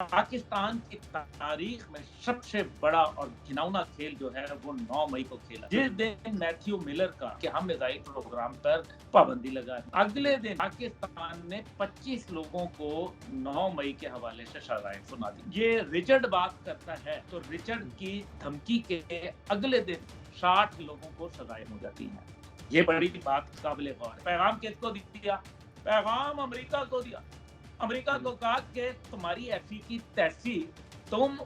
पाकिस्तान की तारीख में सबसे बड़ा और घिनौना खेल जो है वो 9 मई को खेला, जिस दिन मैथ्यू मिलर का कि हम मिसाइल प्रोग्राम पर पाबंदी लगा, अगले दिन पाकिस्तान ने 25 लोगों को 9 मई के हवाले से सजाएं सुना दी। ये रिचर्ड बात करता है तो रिचर्ड की धमकी के अगले दिन 60 लोगों को सजाएं हो जाती हैं। ये बड़ी बात काबिल गौर है। पैगाम किसको दिया? पैगाम अमेरिका को दिया। अमेरिका को कहा कि तुम्हारी ऐसी की तैसी, तुम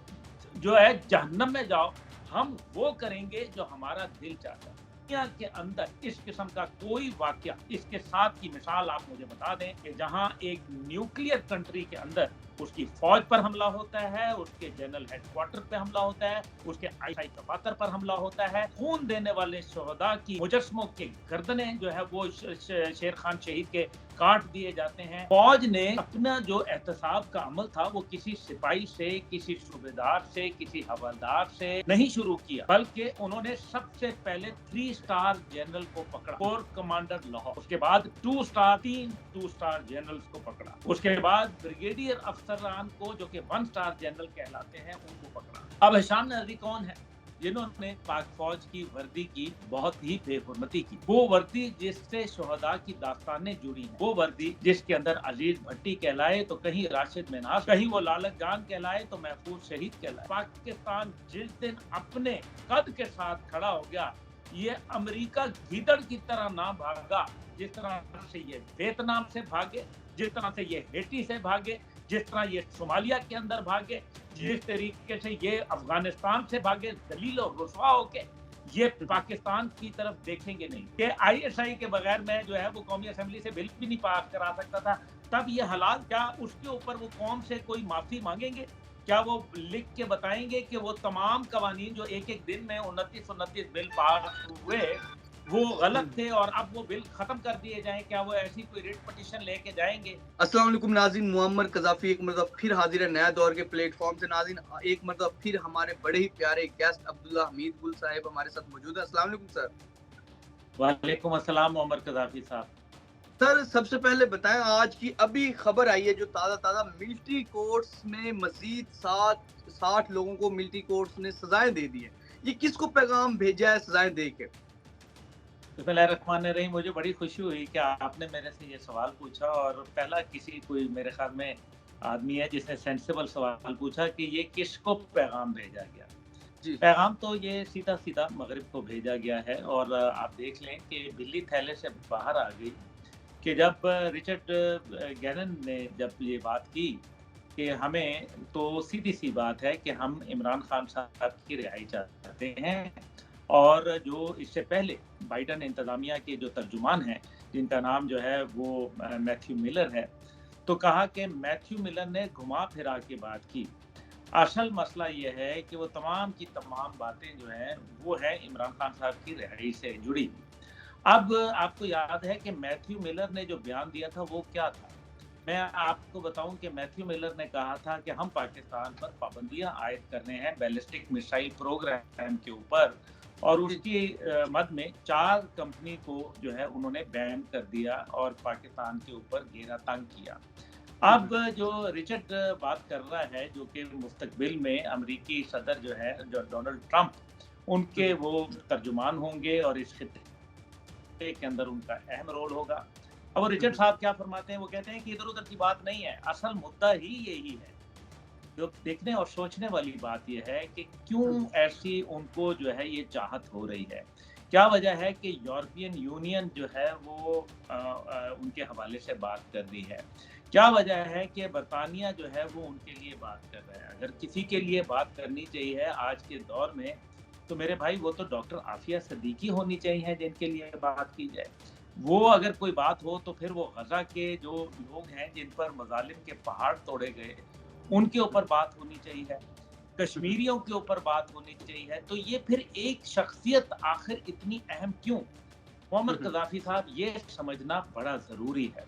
जो है जहन्नम में जाओ, हम वो करेंगे जो हमारा दिल चाहता है। दुनिया के अंदर इस किस्म का कोई वाकया, इसके साथ की मिसाल आप मुझे बता दें कि जहां एक न्यूक्लियर कंट्री के अंदर उसकी फौज पर हमला होता है, उसके जनरल हेडक्वार्टर पे हमला होता है, उसके आईएसआई दफातर पर हमला होता है, खून देने वाले शहदा की मुजस्मों के गर्दनें जो है वो शेर खान शहीद के काट दिए जाते हैं। फौज ने अपना जो एहतसाब का अमल था वो किसी सिपाही से, किसी सूबेदार से, किसी हवलदार से नहीं शुरू किया, बल्कि उन्होंने सबसे पहले 3 स्टार जनरल को पकड़ा, कोर कमांडर लाहौर, उसके बाद 2 स्टार जनरल्स को पकड़ा, उसके बाद ब्रिगेडियर अफसरान को जो कि 1 स्टार जनरल कहलाते हैं उनको पकड़ा। अब हिशाम नजरी कौन है? जिन्होंने पाक फौज की वर्दी की बहुत ही बेहुरमती की, वो वर्दी जिससे शोहदा की दास्तानें जुड़ी हैं, वो वर्दी जिसके अंदर अजीज भट्टी कहलाए तो कहीं राशिद मिनास, कहीं वो लालच जान कहलाए तो महफूज शहीद कहलाए। पाकिस्तान जिस दिन अपने कद के साथ खड़ा हो गया, ये अमेरिका गीदड़ की तरह ना भागा जिस तरह से ये वियतनाम से भागे, जिस तरह से ये हेटी से भागे, जिस तरह ये सोमालिया के अंदर भागे, जिस तरीके से ये अफगानिस्तान से भागे, दलील और रुसवा होके, ये पाकिस्तान की तरफ देखेंगे नहीं कि आईएसआई के बगैर मैं जो है वो कौमी असेंबली से बिल भी नहीं पास करा सकता था। तब ये हालात, क्या उसके ऊपर वो कौम से कोई माफी मांगेंगे? क्या वो लिख के बताएंगे कि वो तमाम कवानीन जो एक एक दिन में 29 बिल पास हुए वो गलत थे और अब वो बिल खत्म कर दिए जाएं? क्या वो ऐसी कोई रिट पिटीशन लेके जाएंगे? अस्सलाम वालेकुम नाज़रीन, मुअम्मर कज़ाफ़ी एक मरतबा फिर हाजिर है नया दौर के प्लेटफॉर्म से। नाज़रीन, एक मरतबा फिर हमारे बड़े ही प्यारे गेस्ट अब्दुल्ला हमीद गुल साहब हमारे साथ मौजूद है। अस्सलाम वालेकुम सर। वालेकुम अस्सलाम उमर कज़ाफ़ी साहब। सर, सबसे पहले बताएं, आज की अभी खबर आई है जो ताज़ा मिलिट्री कोर्ट्स में मजीद 60 लोगों को मिलिट्री कोर्ट्स ने सजाएं दे दी है। ये किसको पैगाम भेजा है सजाएं दे के? बिस्मिल्लाहिर्रहमानिर्रहीम। मुझे बड़ी खुशी हुई कि आपने मेरे से ये सवाल पूछा, और पहला किसी कोई मेरे ख्याल में आदमी है जिसने सेंसिबल सवाल पूछा कि ये किसको पैगाम भेजा गया। जी। पैगाम तो ये सीधा सीधा मगरिब को भेजा गया है, और आप देख लें कि बिल्ली थैले से बाहर आ गई कि जब रिचर्ड गैलन ने जब ये बात की कि हमें तो सीधी सी बात है कि हम इमरान खान साहब की रिहाई चाहते हैं, और जो इससे पहले बाइडन इंतज़ामिया के जो तर्जुमान हैं, जिनका नाम जो है वो मैथ्यू मिलर है, तो कहा कि मैथ्यू मिलर ने घुमा फिरा के बात की। असल मसला ये है कि वो तमाम की तमाम बातें जो हैं वो है इमरान खान साहब की रिहाई से जुड़ी। अब आपको याद है कि मैथ्यू मिलर ने जो बयान दिया था वो क्या था? मैं आपको बताऊं कि मैथ्यू मिलर ने कहा था कि हम पाकिस्तान पर पाबंदियां आयद कर रहे हैं बैलिस्टिक मिसाइल प्रोग्राम के ऊपर, और उसकी मद में 4 कंपनी को जो है उन्होंने बैन कर दिया और पाकिस्तान के ऊपर घेरा तंग किया। अब जो रिचर्ड बात कर रहा है, जो कि मुस्तकबिल में अमेरिकी सदर जो है जो डोनाल्ड ट्रंप, उनके वो तर्जुमान होंगे और इस खित्ते के अंदर उनका अहम रोल होगा। अब रिचर्ड साहब क्या फरमाते हैं? वो कहते हैं कि इधर उधर की बात नहीं है, असल मुद्दा ही यही है। जो देखने और सोचने वाली बात यह है कि क्यों ऐसी उनको जो है ये चाहत हो रही है। क्या वजह है कि यूरोपियन यूनियन जो है वो उनके हवाले से बात कर रही है? क्या वजह है कि बरतानिया जो है वो उनके लिए बात कर रहा है? अगर किसी के लिए बात करनी चाहिए आज के दौर में, तो मेरे भाई वो तो डॉक्टर आफिया सिद्दीकी होनी चाहिए जिनके लिए बात की जाए। वो अगर कोई बात हो तो फिर वो गजा के जो लोग हैं जिन पर मजालिम के पहाड़ तोड़े गए, उनके ऊपर बात होनी चाहिए, कश्मीरियों के ऊपर बात होनी चाहिए। तो ये फिर एक शख्सियत आखिर इतनी अहम क्यों? मुअम्मर कज़ाफ़ी साहब, ये समझना बड़ा ज़रूरी है।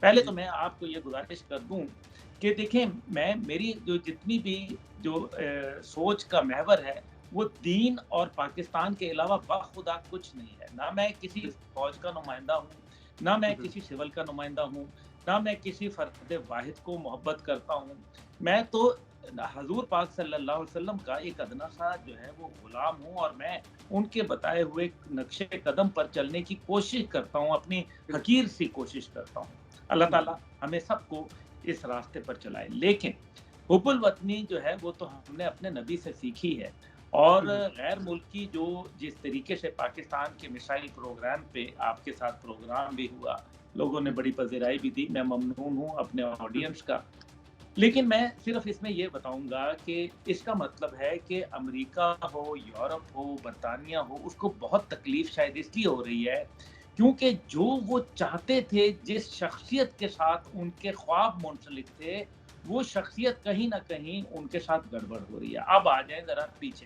पहले तो मैं आपको ये गुजारिश कर दूं कि देखें, मेरी जो जितनी भी जो सोच का महवर है वो दीन और पाकिस्तान के अलावा बाखुदा कुछ नहीं है। ना मैं किसी फौज का नुमाइंदा हूँ, ना मैं किसी सिविल का नुमाइंदा हूँ, ना मैं किसी फर्द वाहिद को मोहब्बत करता हूँ। मैं तो हजूर पाक सल्लल्लाहु अलैहि वसल्लम का एक अदना सा जो है वो गुलाम हूँ, और मैं उनके बताए हुए नक्शे कदम पर चलने की कोशिश करता हूँ, अपनी हकीर सी कोशिश करता हूँ। अल्लाह ताला हमें सबको इस रास्ते पर चलाए। लेकिन हुब्बुल वतनी जो है वो तो हमने अपने नबी से सीखी है, और गैर मुल्की जो जिस तरीके से पाकिस्तान के मिसाइल प्रोग्राम पे आपके साथ प्रोग्राम भी हुआ, लोगों ने बड़ी पज़ीराई भी दी, मैं ममनून हूँ अपने ऑडियंस का। लेकिन मैं सिर्फ इसमें ये बताऊंगा कि इसका मतलब है कि अमेरिका हो, यूरोप हो, बरतानिया हो, उसको बहुत तकलीफ शायद इसलिए हो रही है क्योंकि जो वो चाहते थे, जिस शख्सियत के साथ उनके ख्वाब मुंसलिक थे, वो शख्सियत कहीं ना कहीं उनके साथ गड़बड़ हो रही है। अब आ जाए जरा पीछे।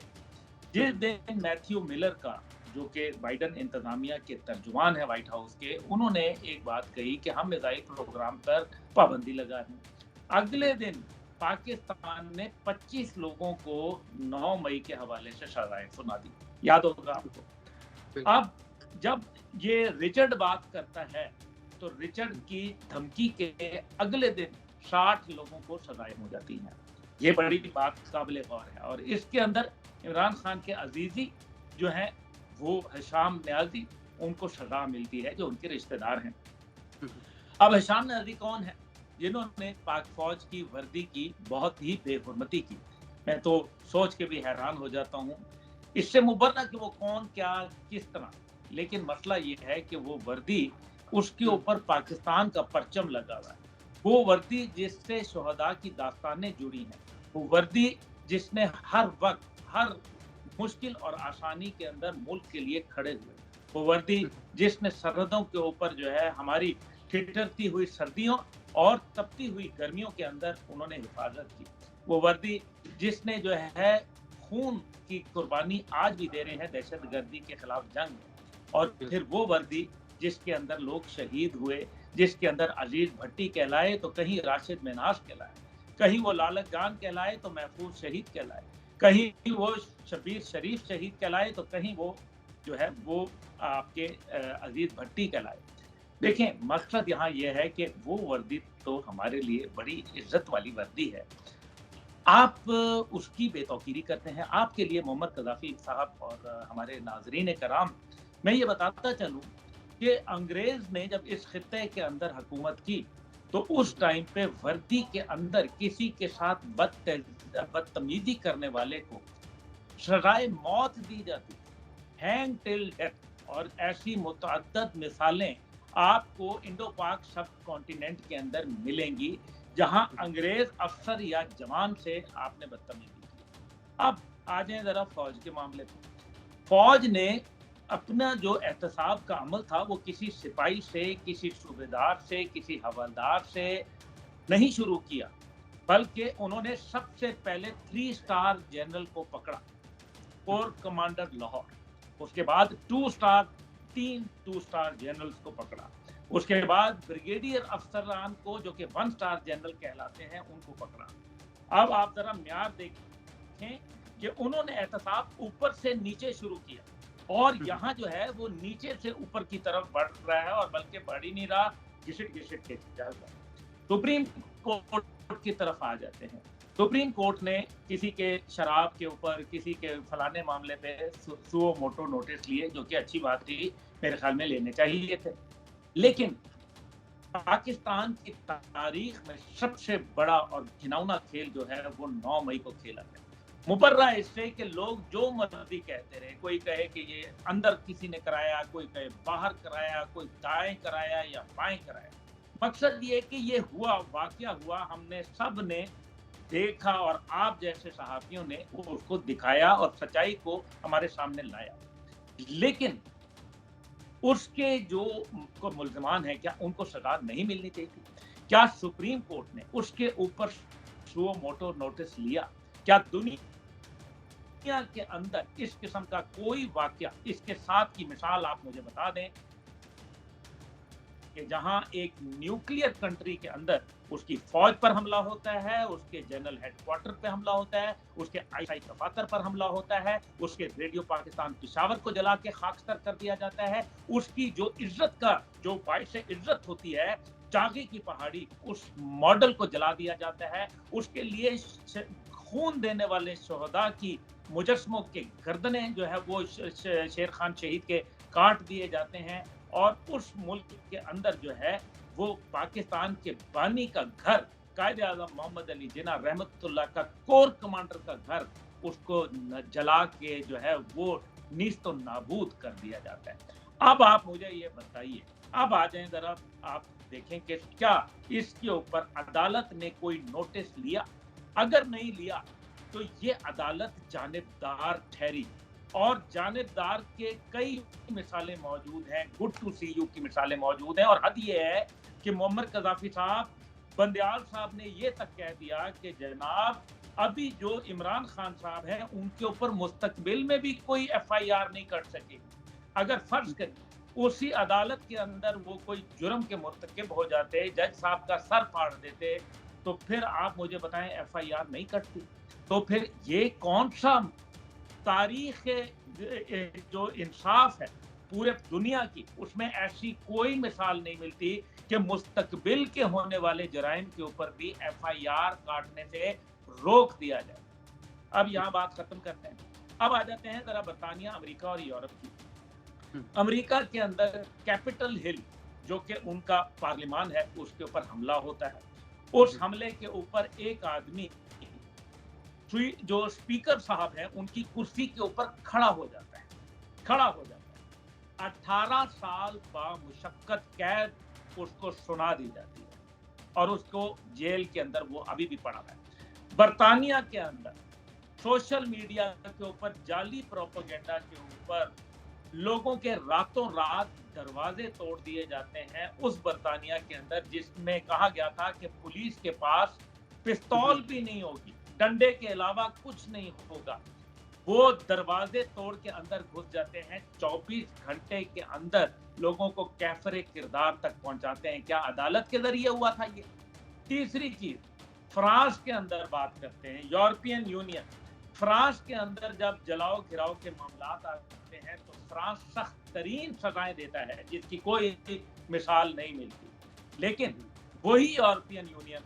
जिस दिन मैथ्यू मिलर का, जो कि बाइडन इंतजामिया के तर्जुमान है व्हाइट हाउस के, उन्होंने एक बात कही कि हम मिसाइल प्रोग्राम पर पाबंदी लगा रहे हैं, अगले दिन पाकिस्तान ने 25 लोगों को 9 मई के हवाले से सजाएं सुना दी, याद होगा आपको। अब जब ये रिचर्ड बात करता है तो रिचर्ड की धमकी के अगले दिन 60 लोगों को सजाएं हो जाती हैं। ये बड़ी बात काबिल गौर है। और इसके अंदर इमरान खान के अजीजी जो हैं वो हिशाम न्याजी, उनको सजा मिलती है जो उनके रिश्तेदार हैं। अब हिशाम न्याजी कौन है? जिन्होंने पाक फौज की वर्दी की बहुत ही बेहुरमती की। मैं तो सोच के भी हैरान हो जाता हूँ, इससे मुबर्रा कि वो कौन, क्या, किस तरह, लेकिन मसला ये है कि वो वर्दी, उसके ऊपर पाकिस्तान का परचम लगा हुआ है, वो वर्दी जिससे शोहदा की दास्तानें जुड़ी हैं, वो वर्दी जिसने हर वक्त, हर मुश्किल और आसानी के अंदर मुल्क के लिए खड़े हुए, वो वर्दी जिसने सरहदों के ऊपर जो है हमारी ठिठुरती हुई सर्दियों और तपती हुई गर्मियों के अंदर उन्होंने हिफाजत की, वो वर्दी जिसने जो है खून की कुर्बानी आज भी दे रहे हैं दहशतगर्दी के खिलाफ जंग में, और फिर वो वर्दी जिसके अंदर लोग शहीद हुए, जिसके अंदर अजीज भट्टी कहलाए तो कहीं राशिद मिनास कहलाए, कहीं वो लालक जान कहलाए तो महफूज शहीद कहलाए, कहीं वो शबीर शरीफ शहीद कहलाए तो कहीं वो जो है वो आपके अजीज भट्टी कहलाए। देखें, मकसद यहाँ यह है कि वो वर्दी तो हमारे लिए बड़ी इज्जत वाली वर्दी है, आप उसकी बेतौकीरी करते हैं। आपके लिए मोहम्मद कज़ाफ़ी साहब और हमारे नाज़रीन कराम, मैं ये बताता चलूँ कि अंग्रेज़ ने जब इस खित्ते के अंदर हुकूमत की तो उस टाइम पे वर्दी के अंदर किसी के साथ बदतमीजी करने वाले को सजाए मौत दी जाती, हैंग टिल डेथ। और ऐसी मुतअद्दद मिसालें आपको इंडो पाक सब कॉन्टिनेंट के अंदर मिलेंगी जहां अंग्रेज अफसर या जवान से आपने बदतमीजी की। अब आ जाए जरा फौज के मामले पर। फौज ने अपना जो एहतसाब का अमल था वो किसी सिपाही से, किसी सूबेदार से, किसी हवलदार से नहीं शुरू किया, बल्कि उन्होंने सबसे पहले 3 स्टार जनरल को पकड़ा, कोर कमांडर लाहौर, उसके बाद 2 स्टार जनरल्स को पकड़ा, उसके बाद ब्रिगेडियर अफसरान को जो कि 1 स्टार जनरल कहलाते हैं उनको पकड़ा। अब आप जरा म्यार देखें कि उन्होंने एहतसाब ऊपर से नीचे शुरू किया, और यहाँ जो है वो नीचे से ऊपर की तरफ बढ़ रहा है, और बल्कि बढ़ ही नहीं रहा, घिसट के जा रहा है। सुप्रीम कोर्ट की तरफ आ जाते हैं। सुप्रीम कोर्ट ने किसी के शराब के ऊपर, किसी के फलाने मामले पे सुओ मोटो नोटिस लिए, जो कि अच्छी बात थी, मेरे ख्याल में लेने चाहिए थे। लेकिन पाकिस्तान की तारीख में सबसे बड़ा और घिनौना खेल जो है वो 9 मई को खेला गया। मुबर्रा इससे कि लोग जो मर्जी कहते रहे, कोई कहे कि ये अंदर किसी ने कराया, कोई कहे बाहर कराया, कोई दाएं कराया या बाएं कराया। मकसद ये कि ये हुआ, वाकया हुआ, हमने सब ने देखा, और आप जैसे सहाफियों ने उसको दिखाया और सच्चाई को हमारे सामने लाया। लेकिन उसके जो मुल्ज़िमान हैं, क्या उनको सजा नहीं मिलनी चाहिए थी? क्या सुप्रीम कोर्ट ने उसके ऊपर सुओ मोटो नोटिस लिया? क्या दुनिया के अंदर इस किस्म का कोई वाकया, इसके साथ की मिसाल आप मुझे बता दें कि जहां एक न्यूक्लियर कंट्री के अंदर उसकी फौज पर हमला होता है, उसके जनरल हेडक्वार्टर पे हमला होता है, उसके आईएसआई दफातर पर हमला होता है, उसके रेडियो पाकिस्तान पिशावर को जला के खाकस्तर कर दिया जाता है, उसकी जो इज्जत का जो बाइश इज्जत होती है चागे की पहाड़ी, उस मॉडल को जला दिया जाता है। उसके लिए खून देने वाले शहदा की मुजस्मों के गर्दनें जो है वो शेर खान शहीद के काट दिए जाते हैं। और उस मुल्क के अंदर जो है वो पाकिस्तान के बानी का घर, कायदे आज़म मोहम्मद अली जिन्ना रहमतुल्लाह का कोर कमांडर का घर, उसको जला के जो है वो नीस्तो नाबूद कर दिया जाता है। अब आप मुझे ये बताइए, अब आ जाएं जरा, आप देखें कि क्या इसके ऊपर अदालत ने कोई नोटिस लिया? अगर नहीं लिया तो ये अदालत जानिबदार ठहरी, और जानिबदार के कई मिसालें मौजूद हैं, गुड टू सी यू की मिसालें मौजूद हैं। और हद ये है कि मुअम्मर कज़ाफ़ी साहब, बंदियाल साहब ने ये तक कह दिया कि जनाब अभी जो इमरान खान साहब हैं उनके ऊपर मुस्तकबिल में भी कोई FIR नहीं कर सके। अगर फर्ज करें उसी अदालत के अंदर वो कोई जुर्म के मुर्तकिब हो जाते, जज साहब का सर फाड़ देते, तो फिर आप मुझे बताएं FIR नहीं करती। तो फिर ये कौन सा तारीख जो इंसाफ है पूरे दुनिया की, उसमें ऐसी कोई मिसाल नहीं मिलती कि मुस्तकबिल के होने वाले जराइम के ऊपर भी FIR काटने से रोक दिया जाए। अब यहाँ बात खत्म करते हैं। अब आ जाते हैं जरा बरतानिया, अमेरिका और यूरोप की। अमेरिका के अंदर कैपिटल हिल जो कि उनका पार्लिमान है, उसके ऊपर हमला होता है। उस हमले के ऊपर एक आदमी जो स्पीकर साहब हैं उनकी कुर्सी के ऊपर खड़ा हो जाता है। 18 साल बामुशक्कत कैद उसको सुना दी जाती है और उसको जेल के अंदर वो अभी भी पड़ा है। बरतानिया के अंदर सोशल मीडिया के ऊपर जाली प्रोपेगेंडा के ऊपर लोगों के रातों रात दरवाजे तोड़ दिए जाते हैं। उस बरतानिया के अंदर जिसमें कहा गया था कि पुलिस के पास पिस्तौल भी नहीं होगी, डंडे के अलावा कुछ नहीं होगा, वो दरवाजे तोड़ के अंदर घुस जाते हैं। 24 घंटे के अंदर लोगों को कैफरे किरदार तक पहुंचाते हैं। क्या अदालत के जरिए हुआ था ये? तीसरी चीज, फ्रांस के अंदर बात करते हैं, यूरोपियन यूनियन, फ्रांस के अंदर जब जलाओ घिराओ के मामला आते हैं तो फ्रांस सख्त तरीन सजाएं देता है जिसकी कोई मिसाल नहीं मिलती। लेकिन वही यूरोपियन यूनियन,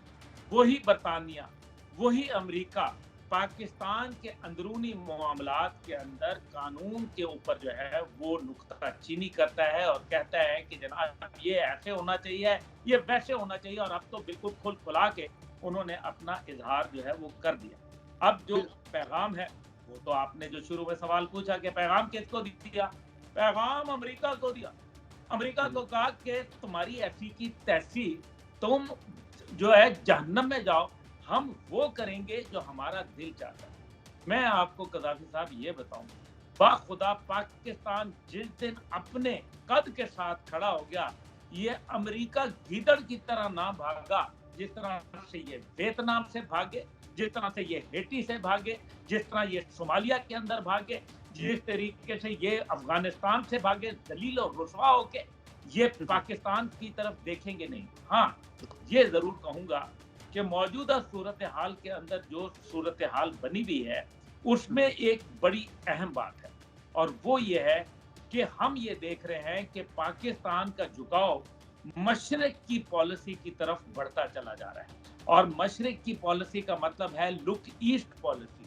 वही बरतानिया, वही अमेरिका पाकिस्तान के अंदरूनी मामलात के अंदर कानून के ऊपर जो है वो नुक्ताचीनी करता है और कहता है कि जनाब ये ऐसे होना चाहिए, ये वैसे होना चाहिए। और अब तो बिल्कुल खुल खुला के उन्होंने अपना इजहार जो है वो कर दिया। अब जो पैगाम है वो तो आपने जो शुरू में सवाल पूछा कि पैगाम किसको दिया, पैगाम अमेरिका को दिया। अमेरिका को कहा कि तुम्हारी ऐसी की तैसी, तुम जो है जहन्नम में जाओ, हम वो करेंगे जो हमारा दिल चाहता है। मैं आपको कज़ाफ़ी साहब ये बताऊं, बाखुदा पाकिस्तान जिस दिन अपने कद के साथ खड़ा हो गया, ये अमेरिका गीदड़ की तरह ना भागा जिस तरह से ये वियतनाम से भागे, जिस तरह से ये हेटी से भागे, जिस तरह ये सोमालिया के अंदर भागे, जिस तरीके से ये अफगानिस्तान से भागे, दलील और रुसवा होके, ये पाकिस्तान की तरफ देखेंगे नहीं। हाँ, ये जरूर कहूंगा कि मौजूदा सूरत हाल के अंदर जो सूरत हाल बनी हुई है उसमें एक बड़ी अहम बात है, और वो ये है कि हम ये देख रहे हैं कि पाकिस्तान का झुकाव मशरिक की पॉलिसी की तरफ बढ़ता चला जा रहा है। और मशरिक की पॉलिसी का मतलब है look east policy.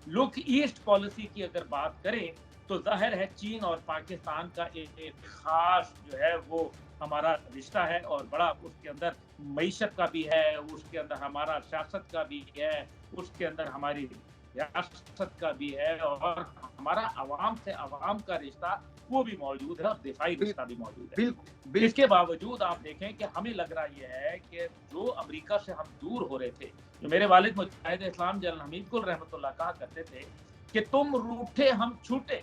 Look east policy की अगर बात करें तो जाहिर है चीन और पाकिस्तान का एक खास जो है वो हमारा रिश्ता है, और बड़ा उसके अंदर मईशत का भी है, उसके अंदर हमारा सियासत का भी है, उसके अंदर हमारी रियासत का भी है, और हमारा अवाम से अवाम का रिश्ता वो भी मौजूद है, और दिफाई रिश्ता भी मौजूद है। इसके बावजूद आप देखें कि हमें लग रहा ये है कि जो अमेरिका से हम दूर हो रहे थे, जो मेरे वालिद मुजाहिद इस्लाम जनरल हमीद गुल रहमतुल्लाह कहा करते थे कि तुम रूठे हम छूटे,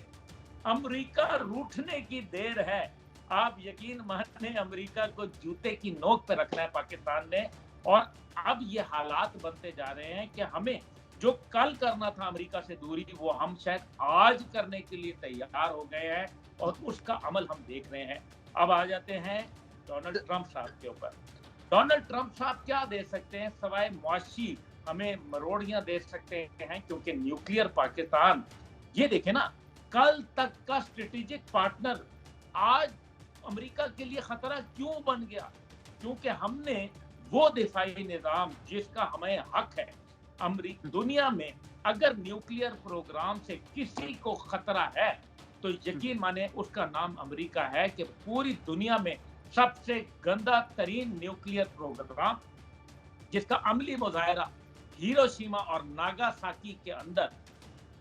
अमेरिका रूठने की देर है। आप यकीन माने अमेरिका को जूते की नोक पे रखना है पाकिस्तान ने, और अब ये हालात बनते जा रहे हैं कि हमें जो कल करना था अमेरिका से दूरी, वो हम शायद आज करने के लिए तैयार हो गए हैं, और उसका अमल हम देख रहे हैं। अब आ जाते हैं डोनाल्ड ट्रंप साहब के ऊपर। डोनाल्ड ट्रंप साहब क्या दे सकते हैं सवाए मुआशी हमें मरोड़ियां दे सकते हैं, क्योंकि न्यूक्लियर पाकिस्तान, ये देखे ना, कल तक का स्ट्रेटेजिक पार्टनर आज अमेरिका के लिए खतरा क्यों बन गया? क्योंकि हमने वो दिफाई निज़ाम जिसका हमें हक है। दुनिया में अगर न्यूक्लियर प्रोग्राम से किसी को खतरा है तो यकीन माने उसका नाम अमेरिका है, कि पूरी दुनिया में सबसे गंदा तरीन न्यूक्लियर प्रोग्राम जिसका अमली मुजाहरा हिरोशिमा और नागासाकी के अंदर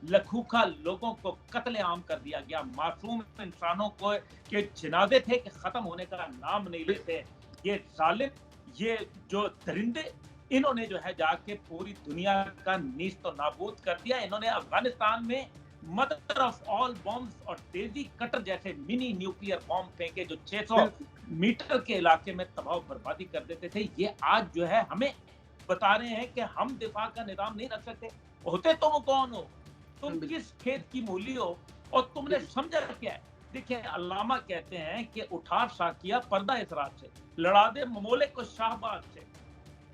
लखूखा लोगों को कत्लेआम कर दिया गया, मासूम इंसानों को के जनाजे थे कि खत्म होने का नाम नहीं लेते। ये जालिम, ये जो दरिंदे, इन्होंने जो है जाके पूरी दुनिया का नीस्त तो नाबूद कर दिया। इन्होंने अफगानिस्तान में मदर ऑफ ऑल बॉम्ब्स और डेजी कटर जैसे मिनी न्यूक्लियर बॉम्ब फेंके जो 600 मीटर के इलाके में तबाह बर्बादी कर देते थे। ये आज जो है हमें बता रहे हैं कि हम दिफा का निजाम नहीं रख सकते। होते तुम कौन हो, तुम किस खेत की मूली हो, और तुमने समझा क्या है? देखिए, अल्लामा कहते हैं कि उठा साकिया पर्दा इसरात से, लड़ा दे ममोले को शाहबाज से।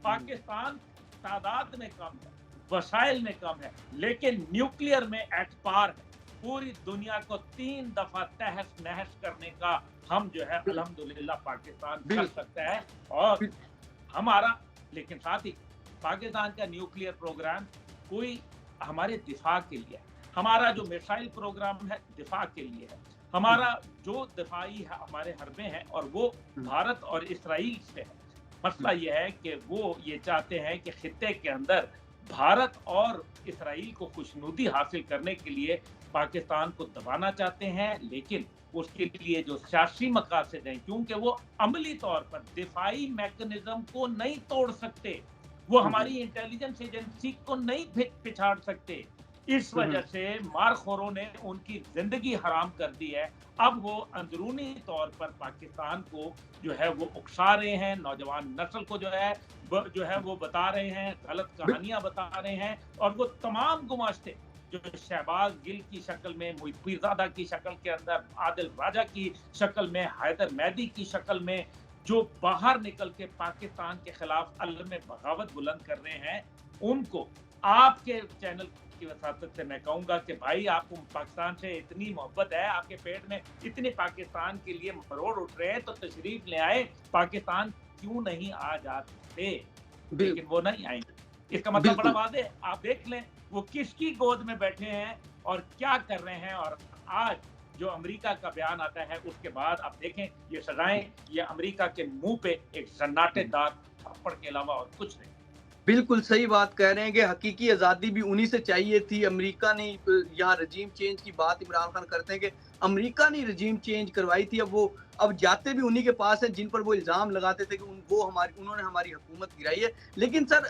पाकिस्तान तादाद में कम है, वसाइल में कम है, लेकिन न्यूक्लियर में एट पार है। पूरी दुनिया को 3 दफा तहस नहस करने का हम जो है अल्हम्दुलिल्लाह पाकिस्तान कर सकता है। और हमारा, लेकिन साथ ही पाकिस्तान का न्यूक्लियर प्रोग्राम कोई हमारे दिफा के लिए है, हमारा जो मिसाइल प्रोग्राम है दिफा के लिए है, हमारा जो दिफाई है हमारे हरबे हैं और वो भारत और इसराइल से है। मसला ये है कि वो ये चाहते हैं कि खित्ते के अंदर भारत और इसराइल को खुशनुदी हासिल करने के लिए पाकिस्तान को दबाना चाहते हैं, लेकिन उसके लिए जो सियासी मकासद हैं, क्योंकि वो अमली तौर पर दिफाई मैकेनिज्म को नहीं तोड़ सकते, वो हमारी इंटेलिजेंस एजेंसी को नहीं पिछाड़ सकते, इस वजह से मारखोरों ने उनकी जिंदगी हराम कर दी है। अब वो अंदरूनी तौर पर पाकिस्तान को जो है वो उकसा रहे हैं, नौजवान नस्ल को जो है वो बता रहे हैं, गलत कहानियां बता रहे हैं, और वो तमाम गुमाश्ते जो शहबाज गिल की शक्ल में, मुईद पीरजादा की शक्ल के अंदर, आदिल राजा की शक्ल में, हैदर मेहदी की शक्ल में, जो बाहर निकल के पाकिस्तान के खिलाफ अलम बगावत बुलंद कर रहे हैं, उनको आपके चैनल की वसातत से मैं कहूंगा कि भाई, आपको पाकिस्तान से इतनी मोहब्बत है, आपके पेट में इतने पाकिस्तान के लिए मरोड़ उठ रहे हैं, तो तशरीफ ले आए, पाकिस्तान क्यों नहीं आ जाते? लेकिन वो नहीं आएंगे। इसका मतलब बड़ा वाज़ेह, आप देख लें वो किसकी गोद में बैठे हैं और क्या कर रहे हैं। और आज जो अमेरिका का बयान आता है उसके बाद आप देखें, ये सजाएं, ये अमेरिका के मुंह पे एक सन्नाटेदार थप्पड़ के अलावा और कुछ नहीं। बिल्कुल सही बात कह रहे हैं कि हकीकी आज़ादी भी उन्हीं से चाहिए थी। अमेरिका ने यहाँ रजीम चेंज की बात इमरान खान करते हैं कि अमेरिका ने रजीम चेंज करवाई थी। अब जाते भी उन्हीं के पास हैं जिन पर वो इल्ज़ाम लगाते थे कि उन्होंने हमारी हुकूमत गिराई है। लेकिन सर,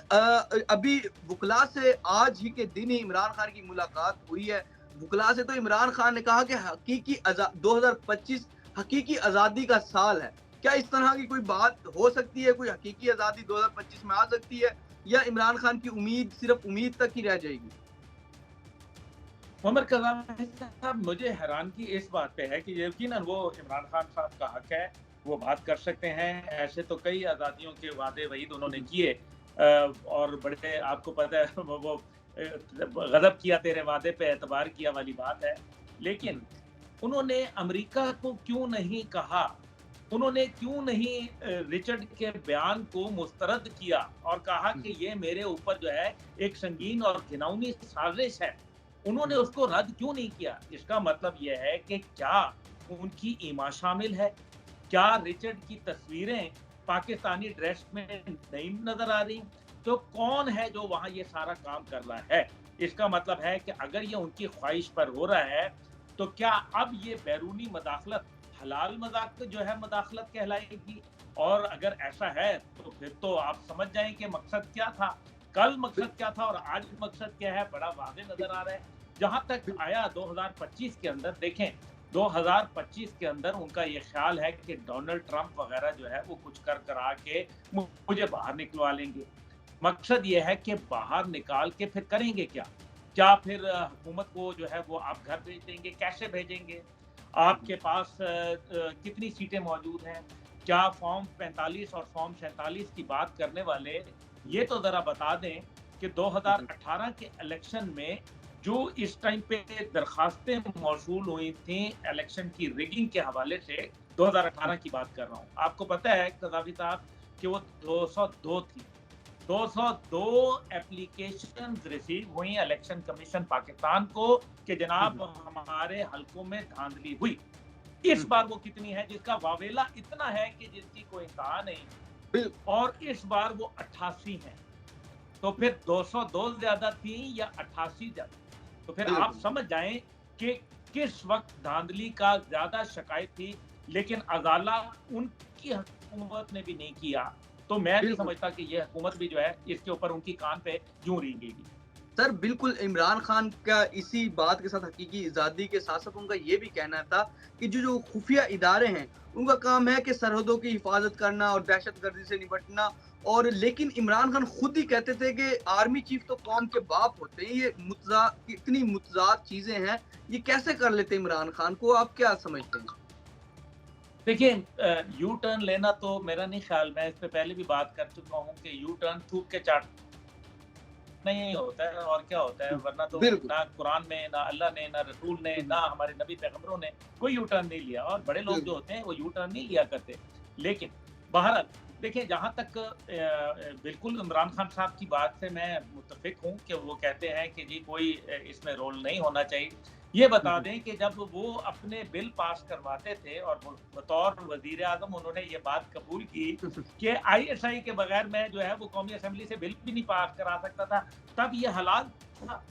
अभी वकला से आज ही के दिन ही इमरान खान की मुलाकात हुई है। वकला से तो इमरान खान ने कहा कि हकीकी 2025 हकीकी आज़ादी का साल है। क्या इस तरह की कोई बात हो सकती है? कोई हकीकी आज़ादी 2025 में आ सकती है, या इमरान खान की उम्मीद सिर्फ उम्मीद तक ही रह जाएगी? उमर कज़ामी साहब, मुझे हैरानगी इस बात पे है कि यकीनन वो इमरान खान साहब का हक है, वो बात कर सकते हैं। ऐसे तो कई आज़ादियों के वादे वहीद उन्होंने किए, और बड़े, आपको पता है वो गज़ब किया तेरे वादे पे एतबार किया वाली बात है। लेकिन उन्होंने अमेरिका को क्यों नहीं कहा, उन्होंने क्यों नहीं रिचर्ड के बयान को मुस्तरद किया और कहा कि ये मेरे ऊपर जो है एक संगीन और घिनौनी साजिश है? उन्होंने उसको रद्द क्यों नहीं किया? इसका मतलब यह है कि क्या उनकी ईमा शामिल है? क्या रिचर्ड की तस्वीरें पाकिस्तानी ड्रेस में नहीं नजर आ रही? तो कौन है जो वहां ये सारा काम कर रहा है? इसका मतलब है कि अगर ये उनकी ख्वाहिश पर हो रहा है, तो क्या अब ये बैरूनी मदाखलत हलाल मजाक जो है मदाखलत कहलाएगी? और अगर ऐसा है तो फिर तो आप समझ जाएं कि मकसद क्या था, कल मकसद क्या था और आज मकसद क्या है, बड़ा वाज़ेह नजर आ रहा है। जहां तक आया 2025 के अंदर, देखें 2025 के अंदर उनका ये ख्याल है कि डोनाल्ड ट्रंप वगैरह जो है वो कुछ कर करा के मुझे बाहर निकलवा लेंगे। मकसद ये है कि बाहर निकाल के फिर करेंगे क्या? क्या फिर हुकूमत को जो है वो आप घर भेज देंगे? कैसे भेजेंगे? आपके पास कितनी सीटें मौजूद हैं? क्या फॉर्म 45 और फॉर्म 47 की बात करने वाले ये तो ज़रा बता दें कि 2018 के इलेक्शन में जो इस टाइम पे दरखास्तें मौसूल हुई थी इलेक्शन की रिगिंग के हवाले से, 2018 की बात कर रहा हूँ। आपको पता है कज़ावी साहब कि वो 202 थी। 202 एप्लीकेशन रिसीव हुई इलेक्शन कमीशन पाकिस्तान को कि जनाब हमारे हलकों में धांधली हुई। इस बार वो कितनी है जिसका वावेला इतना है कि जिसकी कोई इंतहा नहीं, और इस बार वो 88 है। तो फिर 202 ज्यादा थी या 88 ज्यादा? तो फिर आप समझ जाएं कि किस वक्त धांधली का ज्यादा शिकायत थी, लेकिन अदाला उनकी हुकूमत ने भी नहीं किया। तो मैं नहीं समझता कि ये हुकूमत भी जो है इसके ऊपर उनकी कान पे यूं रेंगेगी। सर बिल्कुल, इमरान खान का इसी बात के साथ हकीकी आज़ादी के साथ साथ उनका ये भी कहना था कि जो खुफिया इदारे हैं उनका काम है कि सरहदों की हिफाजत करना और दहशतगर्दी से निपटना। और लेकिन इमरान खान खुद ही कहते थे कि आर्मी चीफ तो कौम के बाप होते हैं। ये इतनी मुतजाद चीजें हैं, ये कैसे कर लेते इमरान खान को? आप क्या समझते हैं? देखिए, यू टर्न लेना तो मेरा नहीं ख्याल, मैं इस पे पहले भी बात कर चुका हूँ कि यू टर्न थूक के चाट नहीं होता है, और क्या होता है, वरना तो ना कुरान में, ना अल्लाह ने, ना रसूल ने, ना हमारे नबी पैगंबरों ने कोई यू टर्न नहीं लिया, और बड़े लोग जो होते हैं वो यू टर्न नहीं लिया करते। लेकिन बहरहाल देखिए, जहाँ तक बिल्कुल इमरान खान साहब की बात से मैं मुत्तफिक हूँ कि वो कहते हैं कि जी कोई इसमें रोल नहीं होना चाहिए। ये बता दें कि जब वो अपने बिल पास करवाते थे और बतौर वजीर आजम उन्होंने ये बात कबूल की कि ISI के बगैर मैं जो है वो कौमी असेंबली से बिल भी नहीं पास करा सकता था, तब ये हलाल था।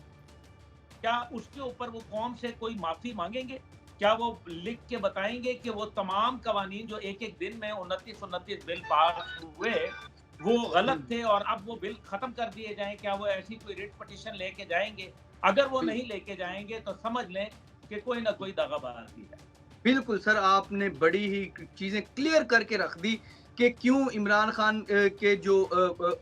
क्या उसके ऊपर वो कौम से कोई माफी मांगेंगे? क्या वो लिख के बताएंगे कि वो तमाम कवानीन जो एक एक दिन में 29 बिल पास हुए वो गलत थे और अब वो बिल खत्म कर दिए जाएं? क्या वो ऐसी कोई रिट पिटीशन लेके जाएंगे? अगर वो नहीं लेके जाएंगे तो समझ लें कि कोई ना कोई दगाबाजी है। बिल्कुल सर, आपने बड़ी ही चीजें क्लियर करके रख दी कि क्यों इमरान खान के जो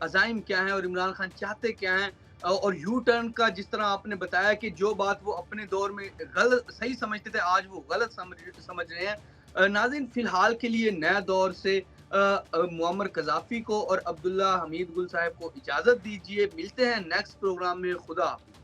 अज़ाइम क्या हैं और इमरान खान चाहते क्या हैं। और यू टर्न का जिस तरह आपने बताया कि जो बात वो अपने दौर में गलत सही समझते थे, आज वो गलत समझ रहे हैं। नाज़रीन, फिलहाल के लिए नया दौर से मुअम्मर कज़ाफ़ी को और अब्दुल्ला हमीद गुल साहब को इजाज़त दीजिए। मिलते हैं नेक्स्ट प्रोग्राम में। खुदा हाफ़िज़।